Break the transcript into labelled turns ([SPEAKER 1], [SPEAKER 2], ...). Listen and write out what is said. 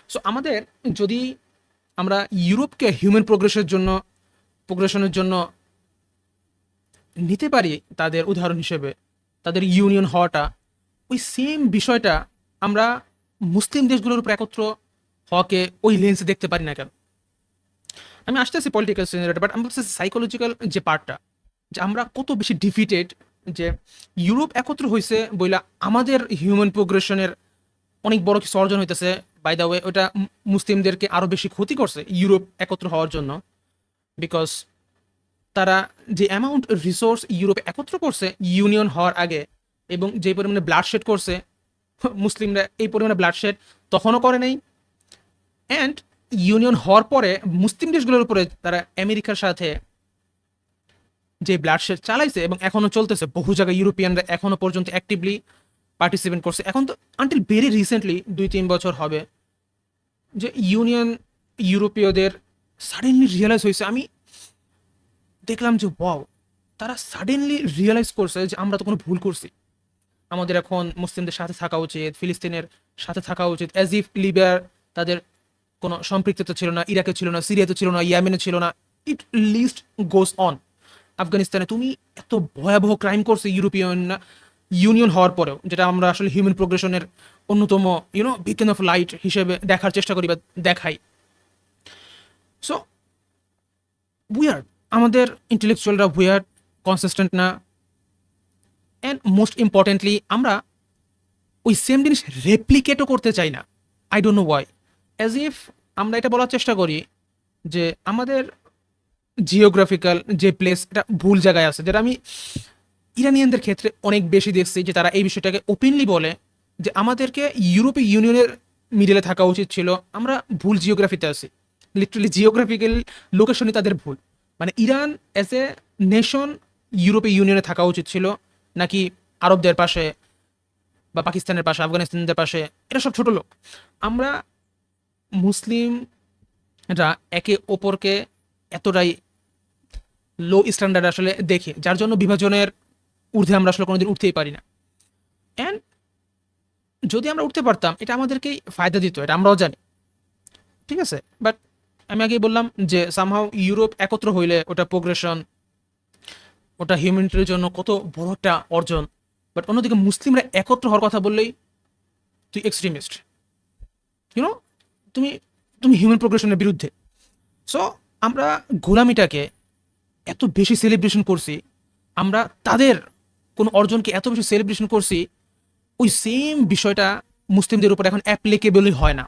[SPEAKER 1] So আমাদের যদি আমরা ইউরোপকে হিউম্যান প্রোগ্রেশনের জন্য নিতে পারি তাদের উদাহরণ হিসেবে, তাদের ইউনিয়ন হওয়াটা, ওই সেম বিষয়টা আমরা মুসলিম দেশগুলোর উপর একত্র হওয়াকে ওই লেন্সে দেখতে পারি না কেন? আমি আসতেছি পলিটিক্যাল সিনারিটা, বাট আমি বলছি সাইকোলজিক্যাল যে পার্টটা, যে আমরা কত বেশি ডিফিটেড, যে ইউরোপ একত্র হয়েছে বইলা আমাদের হিউম্যান প্রোগ্রেশনের অনেক বড় কিছু অর্জন হইতেছে। বাই দ্য ওয়ে, ওটা মুসলিমদেরকে আরো বেশি ক্ষতি করছে ইউরোপ একত্র হওয়ার জন্য, বিকজ তারা যে অ্যামাউন্ট রিসোর্স ইউরোপে একত্র করছে ইউনিয়ন হওয়ার আগে, এবং যে পরিমাণে ব্লাডশেড করছে মুসলিমরা, এই পরিমাণে ব্লাডশেড তখনও করে নাই। অ্যান্ড ইউনিয়ন হওয়ার পরে মুসলিম দেশগুলোর উপরে তারা আমেরিকার সাথে যে ব্লাডশেড চালাইছে এবং এখনো চলতেছে, বহু জায়গায় ইউরোপিয়ানরা এখনো পর্যন্ত অ্যাক্টিভলি পার্টিসিপেট করছে। এখন তো আনটিল ভেরি রিসেন্টলি 2-3 বছর হবে যে ইউরোপীয়দের সাডেনলি রিয়েলাইজ হয়েছে, আমি দেখলাম যে ওয়াও, তারা সাডেনলি রিয়েলাইজ করছে যে আমরা তো কোনো ভুল করছি, আমাদের এখন মুসলিমদের সাথে থাকা উচিত, ফিলিস্তিনের সাথে থাকা উচিত, অ্যাজ ইফ লিবিয়ার তাদের কোনো সম্পৃক্ততা ছিল না, ইরাকে ছিল না, সিরিয়াতে ছিল না, ইয়েমেনে ছিল না, ইট লিস্ট গোজ অন। আফগানিস্তানে তুমি এত ভয়াবহ ক্রাইম করছে ইউরোপিয়ান ইউনিয়ন হওয়ার পরেও, যেটা আমরা আসলে হিউম্যান প্রোগ্রেশনের অন্যতম বিকেন অফ লাইট হিসেবে দেখার চেষ্টা করি বা দেখাই। সো উইয়ার্ড, আমাদের ইন্টেলেকচুয়ালরা উইয়ার্ড, কনসিস্টেন্ট না, অ্যান্ড মোস্ট ইম্পর্টেন্টলি আমরা ওই সেম জিনিস রেপ্লিকেটও করতে চাই না। I don't know Y, as if আমরা এটা বলার চেষ্টা করি যে আমাদের জিওগ্রাফিক্যাল যে প্লেস, এটা ভুল জায়গায় আছে, যেটা আমি ইরানিয়ানদের ক্ষেত্রে অনেক বেশি দেখছি যে তারা এই বিষয়টাকে ওপেনলি বলে যে আমাদেরকে ইউরোপীয় ইউনিয়নের মিডলে থাকা উচিত ছিল, আমরা ভুল জিওগ্রাফিতে আছি। লিটারালি জিওগ্রাফিক্যাল লোকেশনই তাদের ভুল। মানে ইরান অ্যাজ এ নেশন ইউরোপীয় ইউনিয়নে থাকা উচিত ছিল, নাকি আরবদের পাশে বা পাকিস্তানের পাশে, আফগানিস্তানদের পাশে, এটা সব ছোট লোক। আমরা মুসলিমরা একে অপরকে এতটাই লো স্ট্যান্ডার্ড আসলে দেখি, যার জন্য বিভাজনের ঊর্ধ্বে আমরা আসলে কোনোদিন উঠতেই পারি না। অ্যান্ড যদি আমরা উঠতে পারতাম, এটা আমাদেরকেই ফায়দা দিত, এটা আমরাও জানি, ঠিক আছে। বাট আমি আগেই বললাম যে সামহাও ইউরোপ একত্র হইলে ওটা প্রোগ্রেশন, ওটা হিউম্যানিটির জন্য কত বড় একটা অর্জন। বাট অন্যদিকে মুসলিমরা একত্র হওয়ার কথা বললেই তুই এক্সট্রিমিস্ট, ইউনো, তুমি তুমি হিউম্যান প্রোগ্রেশনের বিরুদ্ধে। সো আমরা গোলামিটাকে এত বেশি সেলিব্রেশন করছি, আমরা তাদের কোনো অর্জনকে এত বেশি সেলিব্রেশন করছি, ওই সেম বিষয়টা মুসলিমদের উপর এখন অ্যাপ্লিকেবলই হয় না।